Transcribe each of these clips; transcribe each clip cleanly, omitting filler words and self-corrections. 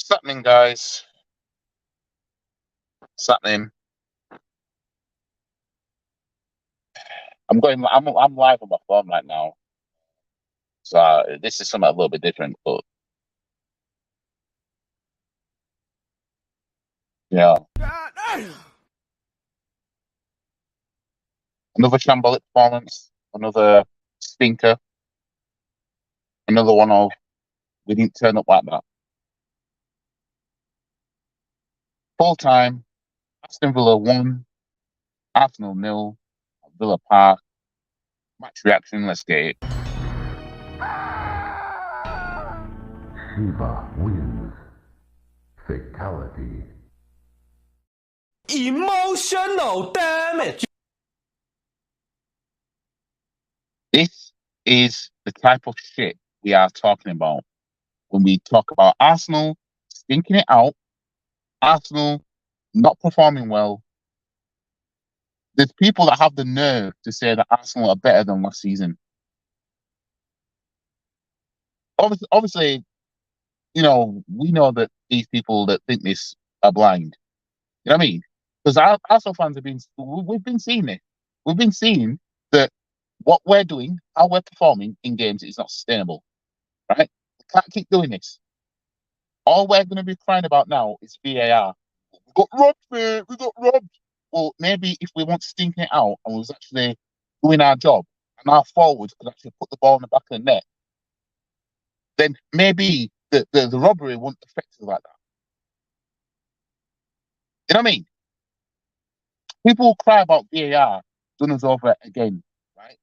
What's happening, guys? What's happening? I'm live on my phone right now, so this is something a little bit different. But yeah, another Shambolic performance, another stinker, another one of we didn't turn up like that. Full time, Aston Villa 1, Arsenal 0, Villa Park. Match reaction. Let's get it. Shiva wins. Fatality. Emotional damage. This is the type of shit we are talking about when we talk about Arsenal stinking it out, Arsenal not performing well. There's people that have the nerve to say that Arsenal are better than last season. Obviously, we know that these people that think this are blind. You know what I mean? Because our Arsenal fans we've been seeing it. We've been seeing that what we're doing, how we're performing in games is not sustainable, right? We can't keep doing this. All we're going to be crying about now is VAR. We got robbed, mate. We got robbed. Well, maybe if we weren't stinking it out and was actually doing our job and our forwards could actually put the ball in the back of the net, then maybe the robbery wouldn't affect us like that. You know what I mean? People will cry about VAR done us over again, right?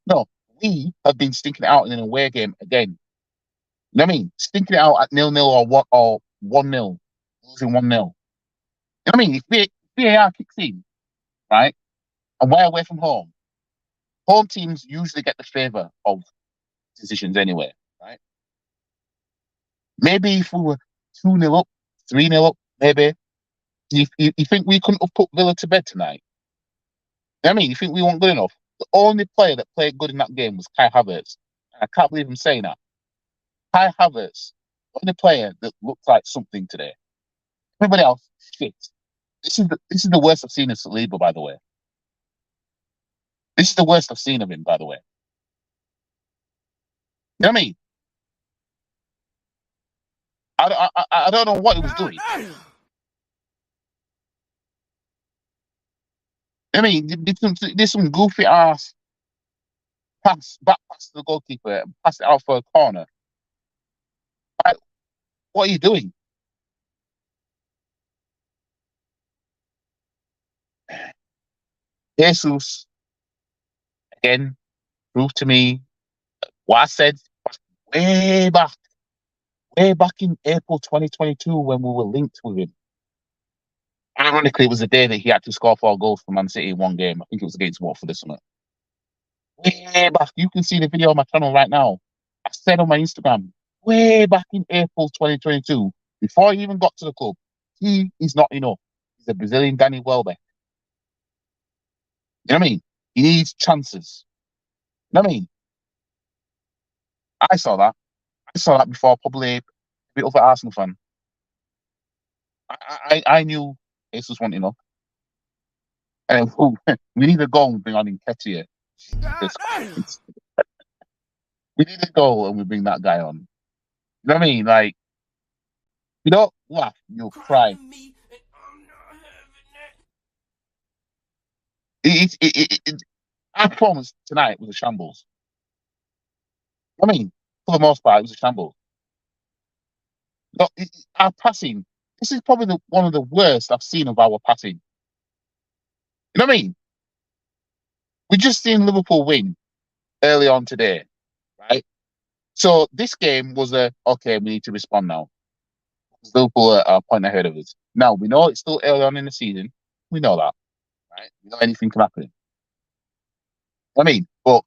No. We have been stinking it out in an away game again. You know what I mean? Stinking it out at 0-0 or 1-0, losing 1-0. You know what I mean? If VAR kicks in, right, and we're away from home teams usually get the favour of decisions anyway, right? Maybe if we were 2-0 up, 3-0 up, maybe. You think we couldn't have put Villa to bed tonight? You know what I mean? You think we weren't good enough? The only player that played good in that game was Kai Havertz. And I can't believe I'm saying that. Kai Havertz, the only player that looked like something today. Everybody else, shit. This is the worst I've seen of Saliba, by the way. This is the worst I've seen of him, by the way. You know what I mean? I don't know what he was doing. I mean, did some goofy ass back pass to the goalkeeper, pass it out for a corner. Like, what are you doing? Jesus, again, proved to me what I said way back in April 2022 when we were linked with him. Ironically, it was the day that he had to score 4 goals for Man City in one game. I think it was against Watford or something. Way back, you can see the video on my channel right now. I said on my Instagram, way back in April 2022, before he even got to the club, he is not enough. He's a Brazilian Danny Welbeck. You know what I mean? He needs chances. You know what I mean? I saw that. I saw that before probably every other Arsenal fan. I knew Jesus wasn't enough. And we need a goal and bring on Nketiah. We need a goal and we bring that guy on. You know what I mean? Like, you don't laugh, you'll cry. Our performance tonight was a shambles. I mean, for the most part, it was a shambles. Our passing, this is probably one of the worst I've seen of our passing. You know what I mean? We just seen Liverpool win early on today, right? So this game was okay, we need to respond now. Liverpool are a point ahead of us. Now, we know it's still early on in the season. We know that, right? We know anything can happen. I mean, but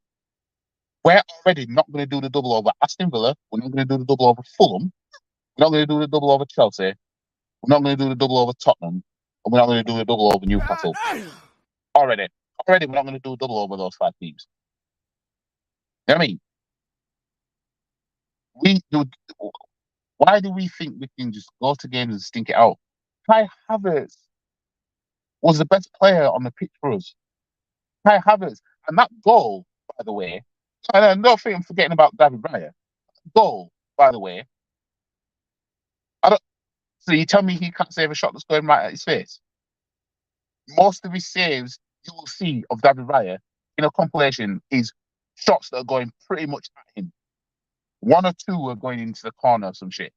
we're already not going to do the double over Aston Villa. We're not going to do the double over Fulham. We're not going to do the double over Chelsea. We're not going to do the double over Tottenham. And we're not going to do the double over Newcastle. Already, we're not going to do a double over those 5 teams. You know what I mean? Why do we think we can just go to games and stink it out? Kai Havertz was the best player on the pitch for us. Kai Havertz. And that goal, by the way, and I don't think I'm forgetting about David Raya. Goal, by the way. I don't so you tell me he can't save a shot that's going right at his face? Most of his saves you will see of David Raya in a compilation is shots that are going pretty much at him. One or two are going into the corner or some shit.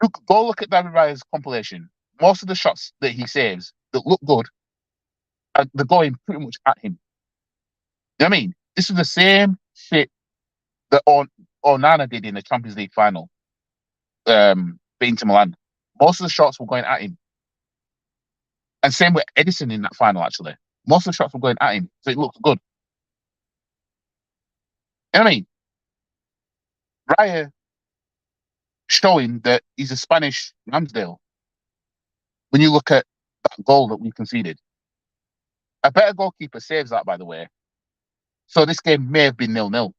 You go look at David Raya's compilation. Most of the shots that he saves that look good, they're going pretty much at him. You know what I mean? This is the same shit that Onana did in the Champions League final, beating to Milan. Most of the shots were going at him. And same with Edison in that final, actually. Most of the shots were going at him, so it looked good. You know what I mean? Raya showing that he's a Spanish Ramsdale. When you look at that goal that we conceded, a better goalkeeper saves that, by the way. So this game may have been 0-0.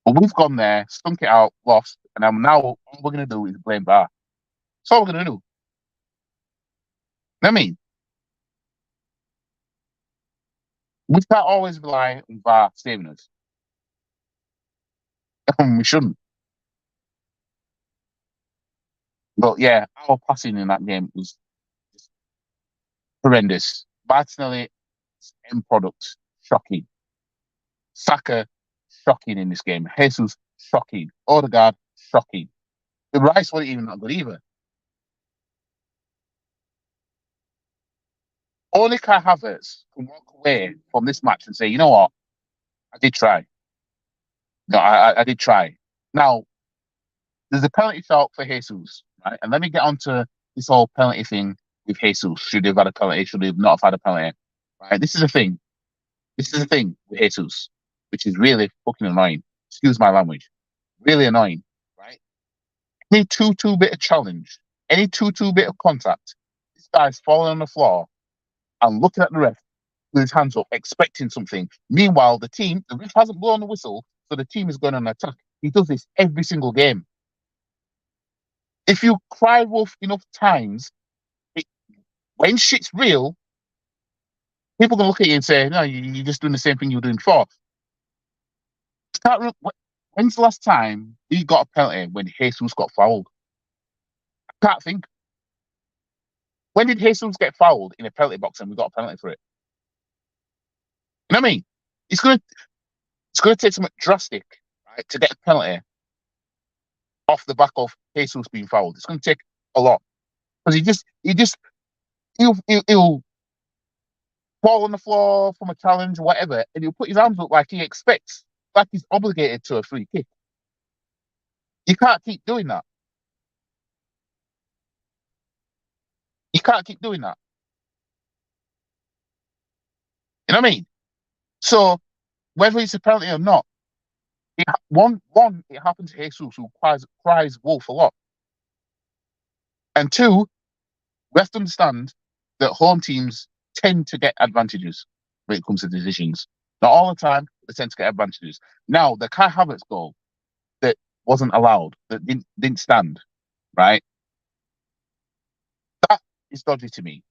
But we've gone there, stunk it out, lost, and now all we're going to do is blame VAR. That's all we're going to do. You know what I mean? We can't always rely on VAR saving us. We shouldn't. But yeah, our passing in that game was just horrendous. Martinelli, end product, shocking. Saka, shocking in this game. Jesus, shocking. Odegaard, shocking. The Rice wasn't even that good either. Only Kai Havertz can walk away from this match and say, you know what? I did try. No, I did try. Now, there's a penalty shot for Jesus, right? And let me get on to this whole penalty thing with Jesus. Should he have had a penalty? Should he have not have had a penalty? Right? This is the thing. This is the thing with Jesus, which is really fucking annoying. Excuse my language. Really annoying, right? Any 2-2 bit of challenge, any 2-2 bit of contact, this guy's falling on the floor and looking at the ref with his hands up, expecting something. Meanwhile, the ref hasn't blown the whistle, so the team is going on an attack. He does this every single game. If you cry wolf enough times, when shit's real, people can look at you and say, no, you're just doing the same thing you were doing before. When's the last time we got a penalty when Jesus got fouled? I can't think. When did Jesus get fouled in a penalty box and we got a penalty for it? You know what I mean? It's gonna take something drastic, right, to get a penalty off the back of Jesus being fouled. It's gonna take a lot. Because he'll fall on the floor from a challenge or whatever, and he'll put his arms up like he expects, like he's obligated to a free kick. You can't keep doing that. You can't keep doing that. You know what I mean? So whether it's a penalty or not, it happens to Jesus, who cries wolf a lot. And two, we have to understand that home teams tend to get advantages when it comes to decisions. Not all the time, they tend to get advantages. Now, the Kai Havertz goal that wasn't allowed, that didn't stand, right? That is dodgy to me.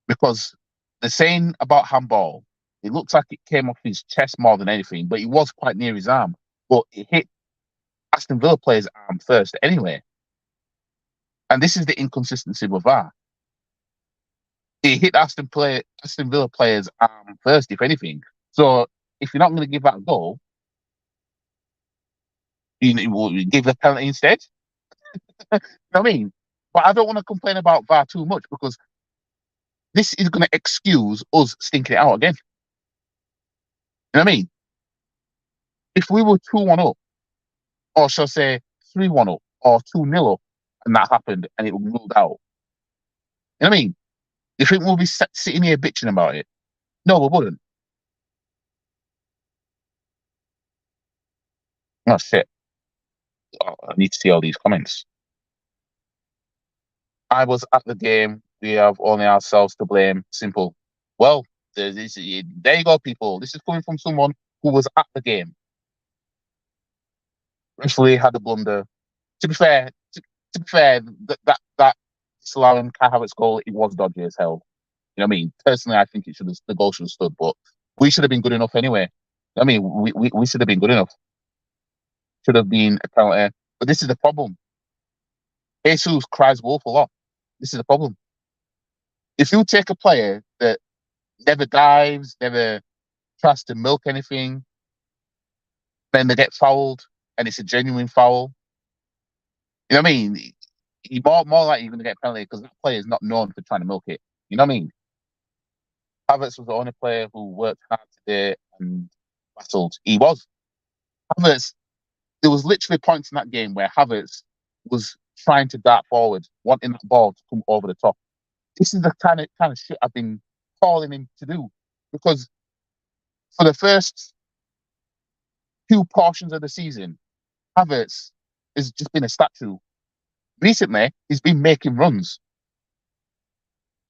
Because the saying about handball, it looks like it came off his chest more than anything, but it was quite near his arm. But it hit Aston Villa player's arm first anyway. And this is the inconsistency with VAR. It hit Aston Villa player's arm first, if anything. So if you're not going to give that a goal, you give the penalty instead. You know what I mean? But I don't want to complain about VAR too much because this is going to excuse us stinking it out again. You know what I mean? If we were 2-1 up, or shall I say 3-1 up, or 2-0 up, and that happened and it was ruled out, you know what I mean? You think we'll be sitting here bitching about it? No, we wouldn't. Oh, shit. Oh, I need to see all these comments. I was at the game. We have only ourselves to blame. Simple. Well, there you go, people. This is coming from someone who was at the game. Referee had a blunder. To be fair, to be fair, that disallowing Kai Havertz goal, it was dodgy as hell. You know what I mean? Personally, I think the goal should have stood, but we should have been good enough anyway. I mean, we should have been good enough. Should have been a penalty. But this is the problem. Jesus cries wolf a lot. This is the problem. If you take a player that never dives, never tries to milk anything, then they get fouled, and it's a genuine foul. You know what I mean? You're more likely you're going to get a penalty because that player is not known for trying to milk it. You know what I mean? Havertz was the only player who worked hard today and battled. He was. Havertz, there was literally points in that game where Havertz was trying to dart forward, wanting that ball to come over the top. This is the kind of shit I've been calling him to do. Because for the first two portions of the season, Havertz has just been a statue. Recently, he's been making runs.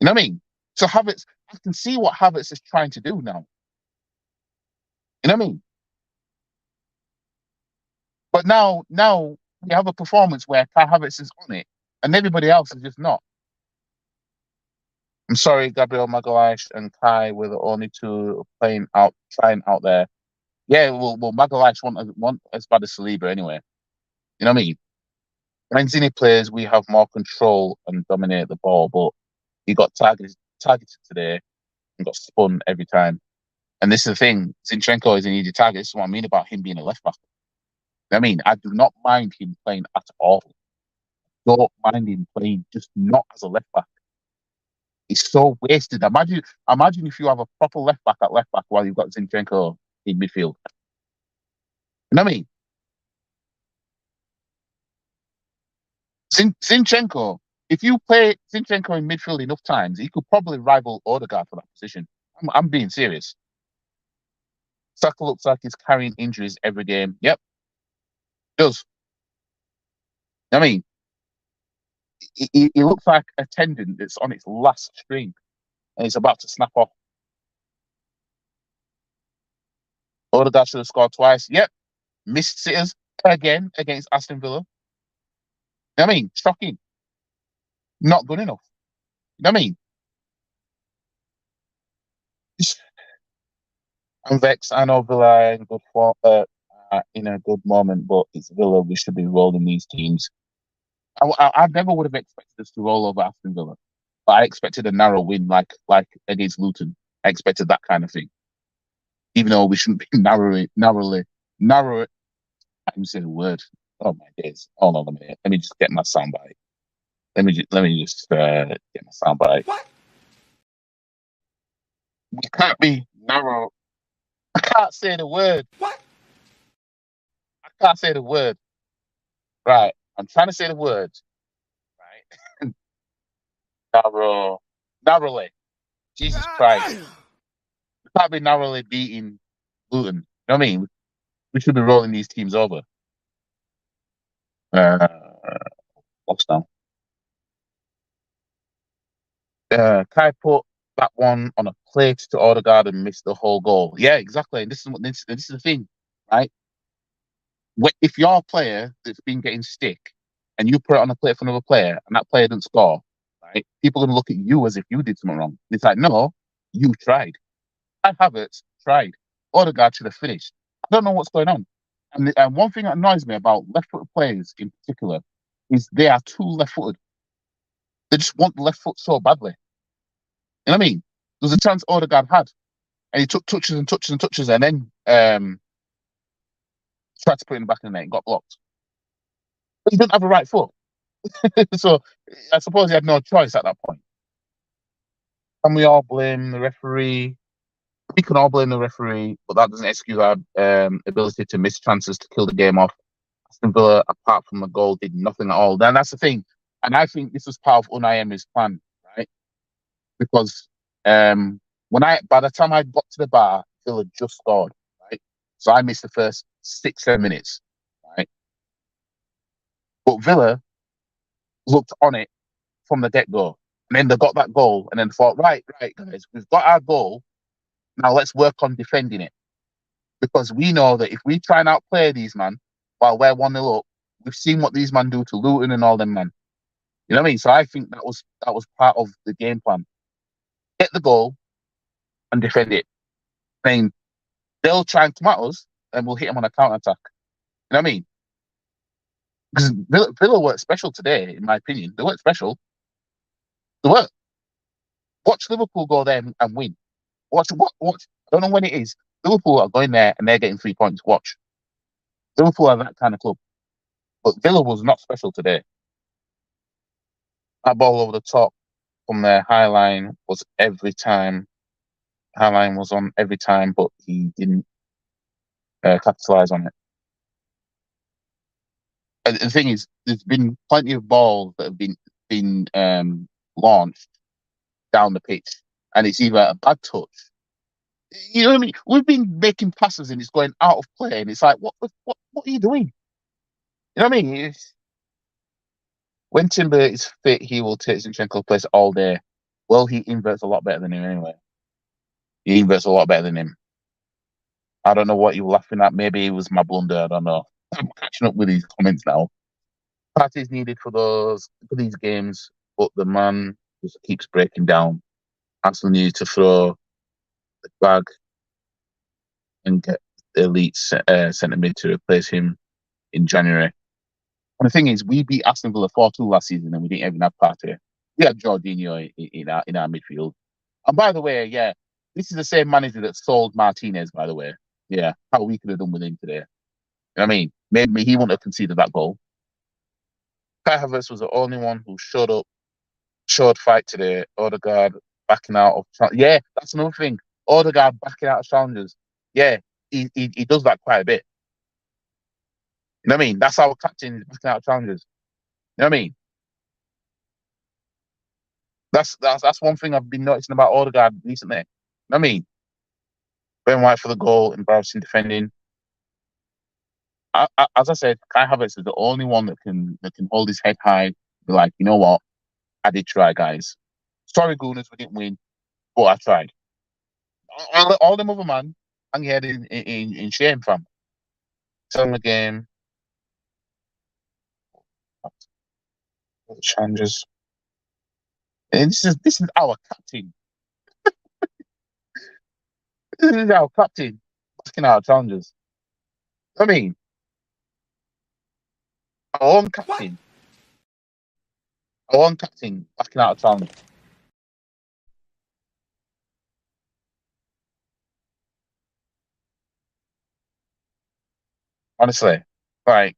You know what I mean? So Havertz, I can see what Havertz is trying to do now. You know what I mean? But now we have a performance where Kai Havertz is on it and everybody else is just not. I'm sorry, Gabriel Magalhaes and Kai were the only two trying out there. Yeah, well Magalhaes won't as bad as Saliba anyway. You know what I mean? When Zini plays, we have more control and dominate the ball, but he got targeted today and got spun every time. And this is the thing, Zinchenko is an easy target. This is what I mean about him being a left back. I mean, I do not mind him playing at all. Don't mind him playing just not as a left back. He's so wasted. Imagine if you have a proper left back at left back while you've got Zinchenko in midfield. You know what I mean? Zinchenko, if you play Zinchenko in midfield enough times, he could probably rival Odegaard for that position. I'm being serious. Saka looks like he's carrying injuries every game. Yep. Does. I mean, he looks like a tendon that's on its last string and it's about to snap off. Odegaard should have scored twice. Yep. Missed sitters again against Aston Villa. You know what I mean? Shocking. Not good enough. You know what I mean? I'm vexed. I know Villa are in good form, in a good moment, but it's Villa. We should be rolling these teams. I never would have expected us to roll over Aston Villa, but I expected a narrow win, like against Luton. I expected that kind of thing, even though we shouldn't be narrow. I can say the word. Oh my days! Hold on a minute. Let me just get my soundbite. Let me just get my soundbite. What? We can't be narrow. I can't say the word. What? I can't say the word. Right. I'm trying to say the word. Right. Narrowly. Jesus Christ. We can't be narrowly beating Luton. You know what I mean? We should be rolling these teams over. What's now? Kai put that one on a plate to Odegaard and missed the whole goal. Yeah, exactly. And this is the thing, right? If you're a player that's been getting stick and you put it on a plate for another player and that player didn't score, right? People are going to look at you as if you did something wrong. It's like, no, you tried. I Havertz tried. Odegaard should have finished. I don't know what's going on. And one thing that annoys me about left-footed players in particular is they are too left-footed. They just want the left foot so badly. You know what I mean? There was a chance Odegaard had, and he took touches and touches and touches, and then tried to put it in the back of the net and got blocked. But he didn't have a right foot. So I suppose he had no choice at that point. And we all blame the referee. We can all blame the referee, but that doesn't excuse our ability to miss chances to kill the game off. Aston Villa, apart from the goal, did nothing at all. Then that's the thing. And I think this was part of Unai Emery's plan, right? Because by the time I got to the bar, Villa just scored, right? So I missed the first 6-7 minutes, right? But Villa looked on it from the get-go. And then they got that goal and then thought, right, guys, we've got our goal. Now let's work on defending it. Because we know that if we try and outplay these, man, while we're 1-0 up. We've seen what these men do to Luton and all them men. You know what I mean? So I think that was part of the game plan. Get the goal and defend it. I mean, they'll try and come at us and we'll hit them on a counter attack. You know what I mean? Because Villa worked special today, in my opinion. They weren't special. They weren't. Watch Liverpool go there and win. Watch. I don't know when it is. Liverpool are going there and they're getting 3 points. Watch. Liverpool are that kind of club. But Villa was not special today. That ball over the top from their high line was every time. High line was on every time, but he didn't capitalize on it. And the thing is, there's been plenty of balls that have been launched down the pitch, and it's either a bad touch. You know what I mean? We've been making passes and it's going out of play, and it's like, what are you doing? You know what I mean? When Timber is fit, he will take Zinchenko's place all day. Well, he inverts a lot better than him anyway. He inverts a lot better than him. I don't know what you were laughing at. Maybe it was my blunder. I don't know. I'm catching up with these comments now. Parties needed for these games, but the man just keeps breaking down. Arsenal needed to throw the bag and get the elite centre mid to replace him in January. And the thing is, we beat Aston Villa 4-2 last season and we didn't even have Partey. We had Jorginho in our midfield. And by the way, yeah, this is the same manager that sold Martinez, by the way. Yeah, how we could have done with him today. You know what I mean? Maybe he wouldn't have conceded that goal. Kai Havertz was the only one who showed fight today. Odegaard backing out of... Yeah, that's another thing. Odegaard backing out of challenges. Yeah, he does that quite a bit. You know what I mean? That's our captain is backing out of challenges. You know what I mean? That's one thing I've been noticing about Odegaard recently. You know what I mean? Ben White for the goal, embarrassing defending. As I said, Kai Havertz is the only one that can hold his head high. Be like, you know what? I did try, guys. Sorry, Gooners, we didn't win, but I tried. All them other man hang your head in shame, fam. Tell them the game. Challenges. And this is our captain. This is our captain backing our challenges. I mean, our own captain. Our own captain backing out a challenge. Honestly, like,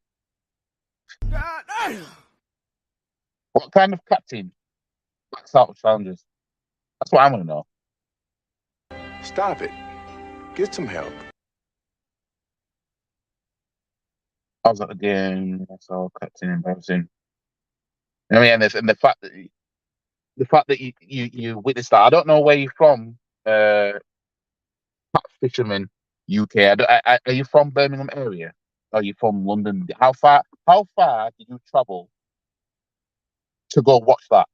what kind of captain backs out of challenges? That's what I want to know. Stop it. Get some help. I was at the game. I saw captain embarrassing. You know what I mean? And the fact that you witnessed that. I don't know where you're from. Pat Fisherman, UK. Are you from Birmingham area? Are you from London? How far did you travel to go watch that?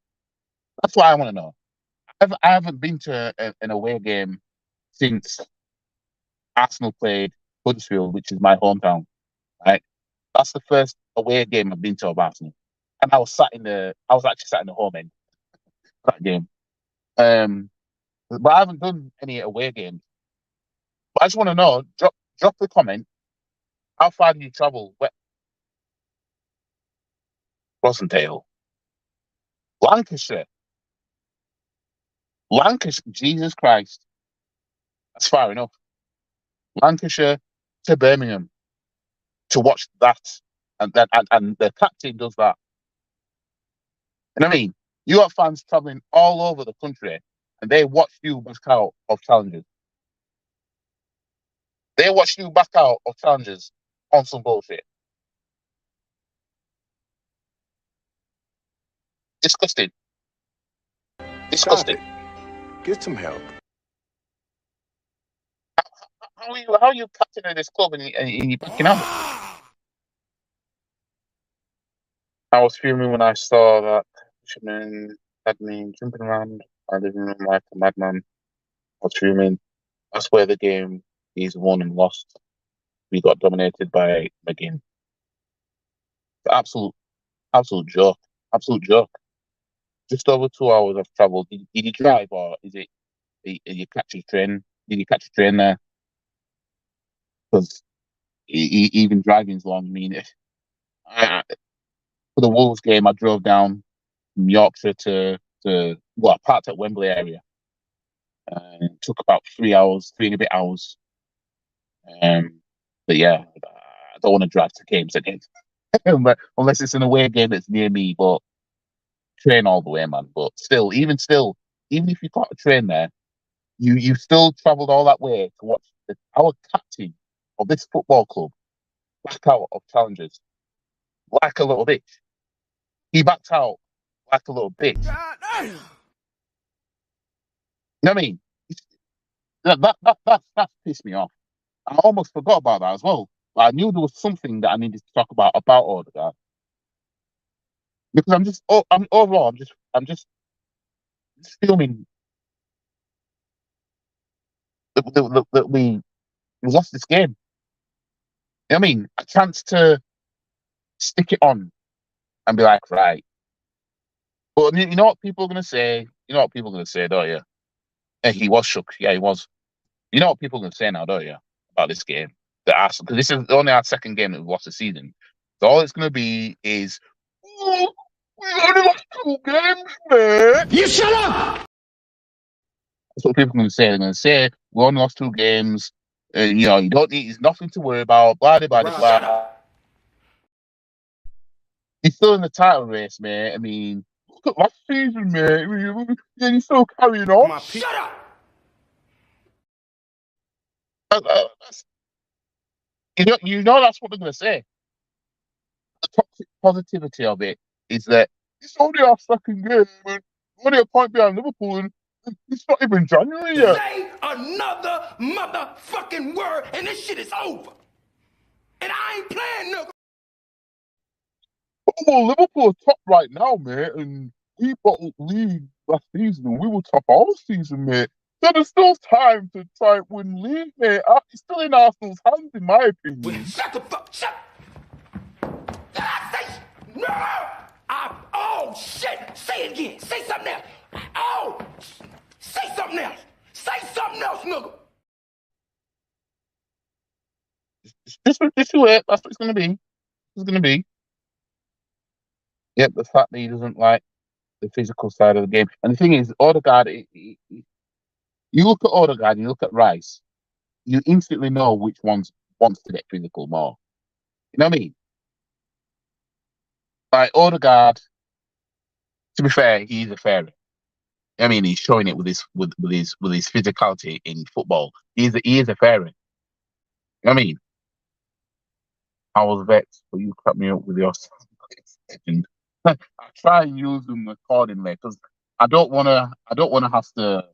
That's what I want to know. I haven't been to an away game since Arsenal played Huddersfield, which is my hometown. Right, that's the first away game I've been to of Arsenal, and I was actually sat in the home end of that game. But I haven't done any away games. But I just want to know. Drop the comment. How far did you travel? Where? Rosendale, Lancashire. Lancashire, Jesus Christ, that's far enough. Lancashire to Birmingham to watch that, and the captain does that. You know what I mean? You got fans traveling all over the country, and they watch you back out of challenges. They watch you back out of challenges on some bullshit. Disgusting. Stop Disgusting. it. Get some help. How are you captain of this club and you're backing out? I was fuming when I saw that fisherman had me jumping around my living room like a madman. I was fuming. That's where the game is won and lost. We got dominated by McGinn. Absolute joke. Absolute joke. Just over 2 hours of travel. Did you drive or is it? Did you catch a train? Did you catch a train there? Because even driving's long. I mean, for the Wolves game, I drove down from Yorkshire to well, I parked at Wembley area. It took about 3 hours, 3 and a bit hours. But yeah, I don't want to drive to games again unless it's an away game that's near me. But train all the way, man. But still, even if you caught a train there, you still travelled all that way to watch our captain of this football club back out of challenges like a little bitch. He backed out like a little bitch. You know what I mean? That pissed me off. I almost forgot about that as well. But I knew there was something that I needed to talk about Odegaard because I'm overall I'm just filming that we lost this game. You know what I mean? A chance to stick it on and be like, right. But you know what people are gonna say? You know what people are gonna say, don't you? Hey, he was shook. Yeah, he was. You know what people are gonna say now, don't you? About this game. The Arsenal, because this is only our second game that we've lost this season. So all it's gonna be is, oh, we only lost 2 games, mate. You shut up! That's what people are gonna say. They're gonna say we only lost 2 games. You know, you don't need. There's nothing to worry about. Blah blah blah Shut blah. up! He's still in the title race, mate. I mean, look at last season, mate. Yeah, he's still carrying on. Shut up! That's, you know that's what they're going to say. The toxic positivity of it is that it's only our second game, and we're only a point behind Liverpool, and it's not even January yet. Say another motherfucking word and this shit is over. And I ain't playing, nigga. Oh, well, Liverpool are top right now, mate, and we bottled league last season, and we were top all season, mate. So there's still time to try and win league, mate. It's still in Arsenal's hands, in my opinion. Shut the fuck, shut. Did I say, no? Oh, shit. Say it again. Say something else. Oh, say something else. Say something else, nigga. Just wait. That's what it's going to be. It's going to be. Yep, the fact that he doesn't like the physical side of the game. And the thing is, Odegaard, you look at Odegaard and you look at Rice, you instantly know which ones wants to get physical more. You know what I mean? Like Odegaard, to be fair, he's a fairy. I mean, he's showing it with his physicality in football. He is a fairy. You know what I mean? I was vexed, but you cut me up with your and I try and use them accordingly because I don't wanna have to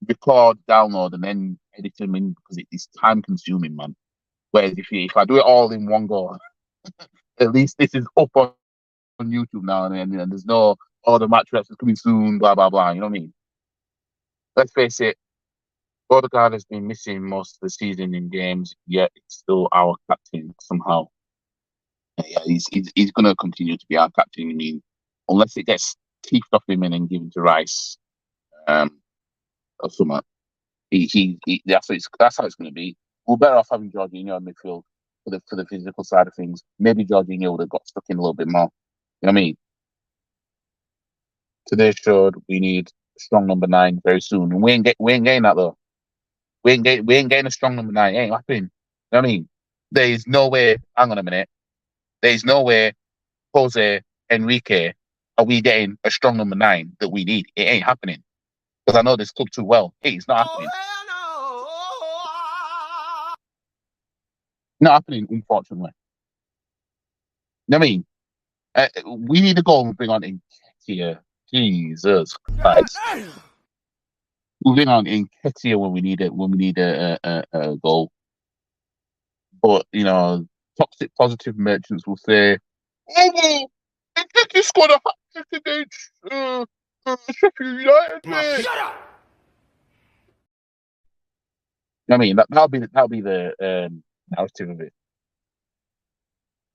record, download, and then edit them in because it's time consuming, man. Whereas if I do it all in one go, at least this is up on YouTube now, and there's no the match reps is coming soon, blah blah blah. You know what I mean? Let's face it, Odegaard has been missing most of the season in games, yet it's still our captain somehow. Yeah, he's going to continue to be our captain. I mean, unless it gets teethed off him and then given to Rice, or something. That's how it's going to be. We're better off having Jorginho in midfield for the physical side of things. Maybe Jorginho would have got stuck in a little bit more. You know what I mean? Today showed we need a strong number 9 very soon, and we ain't getting that though. We ain't getting a strong number 9. It ain't happening. You know what I mean? There is no way. Hang on a minute. There is no way, Jose, Enrique, are we getting a strong number 9 that we need? It ain't happening because I know this club too well. It's not happening. Not happening, unfortunately. You know what I mean? We need to go and bring on Nketiah. Jesus Christ. We bring on Nketiah when we need it. When we need a goal. But you know, toxic positive merchants will say, "Oh well, Nketiah scored a hat trick against Sheffield United." Shut up! I mean, that'll be the narrative of it.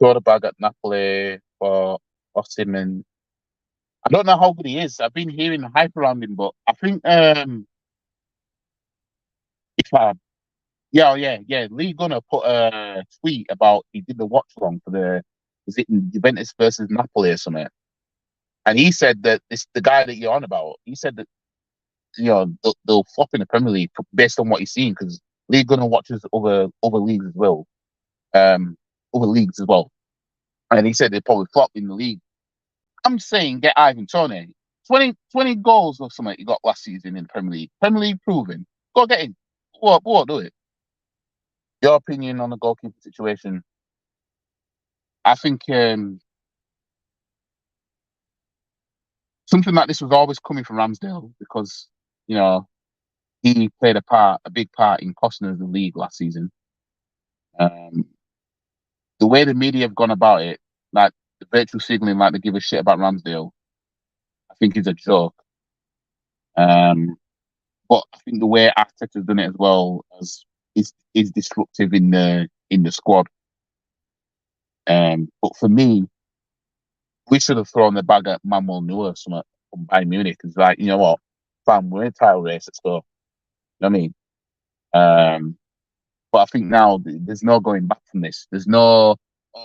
throw the bag at Napoli for Osimhen. I don't know how good he is. I've been hearing hype around him, but I think if I yeah. Lee Gunner put a tweet about he did the watch along for the was it Juventus versus Napoli or something, and he said that this the guy that you're on about. He said that they'll flop in the Premier League based on what he's seen because Lee Gunner watches other leagues as well, other leagues as well, and he said they probably flop in the league. I'm saying get Ivan Toney. 20 goals or something he got last season in the Premier League. Premier League proven. Go get him. What do it? Your opinion on the goalkeeper situation? I think something like this was always coming from Ramsdale because he played a big part in costing us the league last season. The way the media have gone about it, like the virtual signaling, like they give a shit about Ramsdale, I think is a joke. But I think the way Arteta's done it as well is disruptive in the squad. But for me, we should have thrown the bag at Manuel Neuer from Bayern Munich. It's like, you know what, fam, we're in a title race, let's go. You know what I mean? But I think now there's no going back from this. There's no,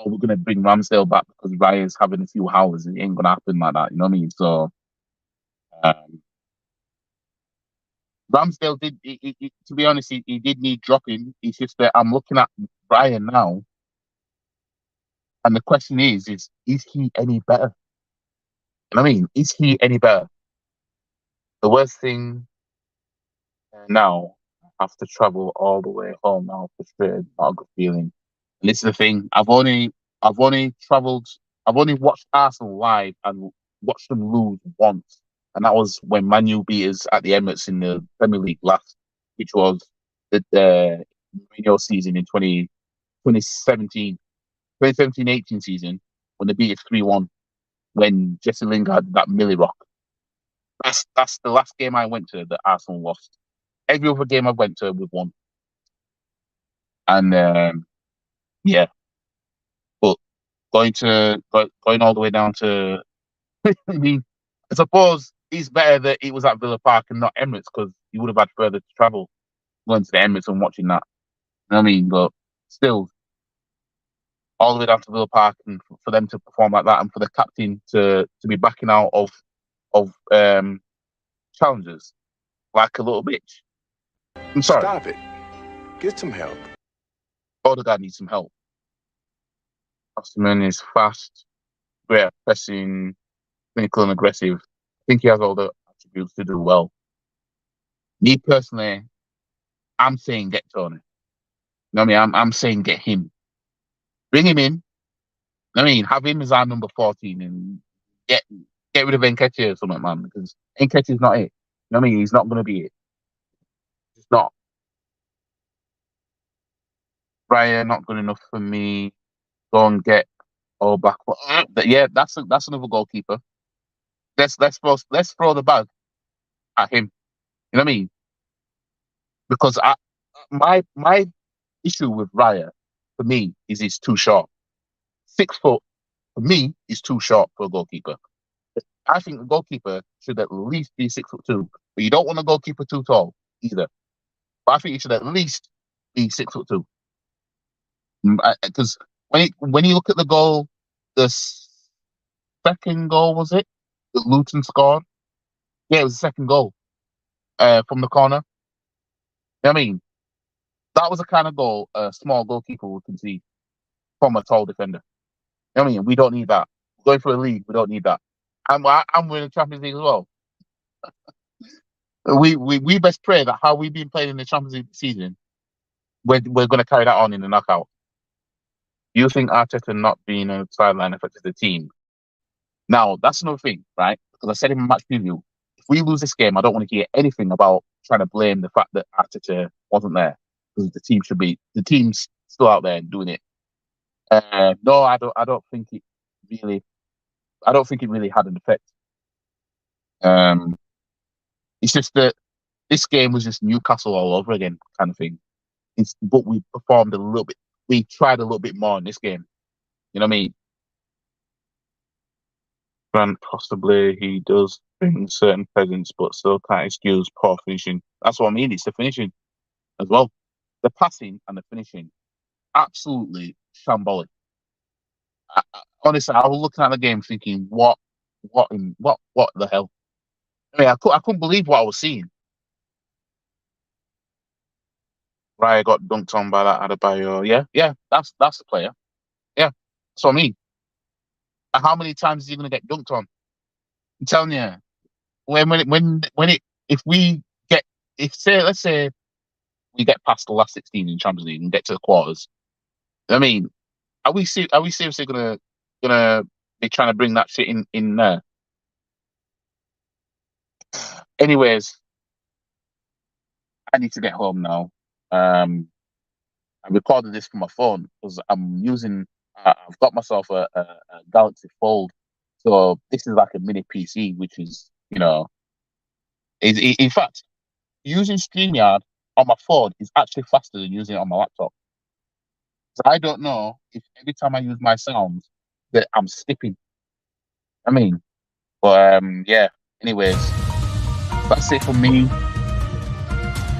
we're going to bring Ramsdale back because Raya's having a few howls. It ain't going to happen like that. You know what I mean? So, Ramsdale did, to be honest, he did need dropping. It's just that I'm looking at Brian now, and the question is he any better? You know what I mean? Is he any better? The worst thing now, I have to travel all the way home now, frustrated, not a good feeling. And this is the thing, I've only travelled, I've only watched Arsenal live and watched them lose once. And that was when Man U beat us at the Emirates in the Premier League last, which was the Mourinho season in 2017, 2017-18 season, when they beat us 3-1, when Jesse Lingard, that Millie Rock. That's the last game I went to that Arsenal lost. Every other game I went to, we've won. And yeah, but going all the way down to, I mean, I suppose it's better that it was at Villa Park and not Emirates because you would have had further to travel going to the Emirates and watching that. You know what I mean? But still, all the way down to Villa Park and for them to perform like that and for the captain to be backing out of challenges like a little bitch. I'm sorry. Stop it. Get some help. Odegaard needs some help. Osimhen is fast, great at pressing, clinical and aggressive. I think he has all the attributes to do well. Me personally, I'm saying get Tony. You know what I mean? I'm saying get him. Bring him in. I mean, have him as our number 14 and get rid of Nketiah or something, man, because Nketiah's not it. You know what I mean? He's not going to be it. He's not. Brian, not good enough for me. Go and get all back. Yeah, that's another goalkeeper. Let's throw the bag at him. You know what I mean? Because my issue with Raya, for me, is he's too short. 6 foot, for me, is too short for a goalkeeper. I think a goalkeeper should at least be 6'2", but you don't want a goalkeeper too tall either. But I think he should at least be 6'2". Because when you look at the goal, the second goal was it that Luton scored? Yeah, it was the second goal from the corner. You know what I mean? That was a kind of goal a small goalkeeper would concede from a tall defender. You know what I mean? We don't need that. Going for a league, we don't need that. And we're in the Champions League as well. We best pray that how we've been playing in the Champions League this season, we're going to carry that on in the knockout. Do you think Arteta not being on the sideline affected the team? Now, that's another thing, right? Because I said in my match preview, if we lose this game, I don't want to hear anything about trying to blame the fact that Arteta wasn't there. Because the team's still out there doing it. No, I don't think it really had an effect. It's just that this game was just Newcastle all over again, kind of thing. But we performed a little bit. We tried a little bit more in this game. You know what I mean? Grant, possibly he does bring certain presence, but still can't excuse poor finishing. That's what I mean. It's the finishing as well. The passing and the finishing. Absolutely shambolic. Honestly, I was looking at the game thinking, what the hell? I mean, I couldn't believe what I was seeing. Raya got dunked on by that Adebayo. Yeah, that's the player. Yeah, that's what I mean. And how many times is he going to get dunked on? I'm telling you, if we get, let's say we get past the last 16 in Champions League and get to the quarters, I mean, are we seriously gonna be trying to bring that shit in there? Anyways, I need to get home now. I recorded this from my phone because I'm using. I've got myself a Galaxy Fold, so this is like a mini PC, which is in fact using StreamYard on my phone is actually faster than using it on my laptop. So I don't know if every time I use my sounds that I'm skipping. I mean, but yeah. Anyways, that's it from me.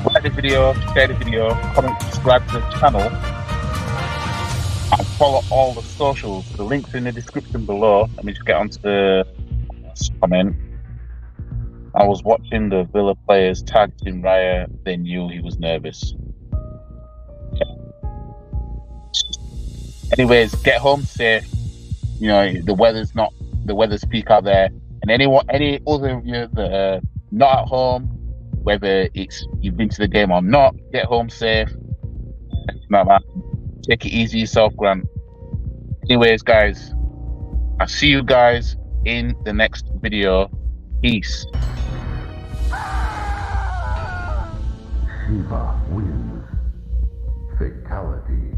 Like the video, share the video, comment, subscribe to the channel, and follow all the socials. The links in the description below. Let me just get onto the last comment. I was watching the Villa players tag Team Raya. They knew he was nervous. Yeah. Anyways, get home safe. You know, the weather's peak out there. And any other of you that are not at home, whether it's you've been to the game or not, get home safe. Take it easy yourself, Grant. Anyways, guys, I'll see you guys in the next video. Peace. Shiva wins. Fatality.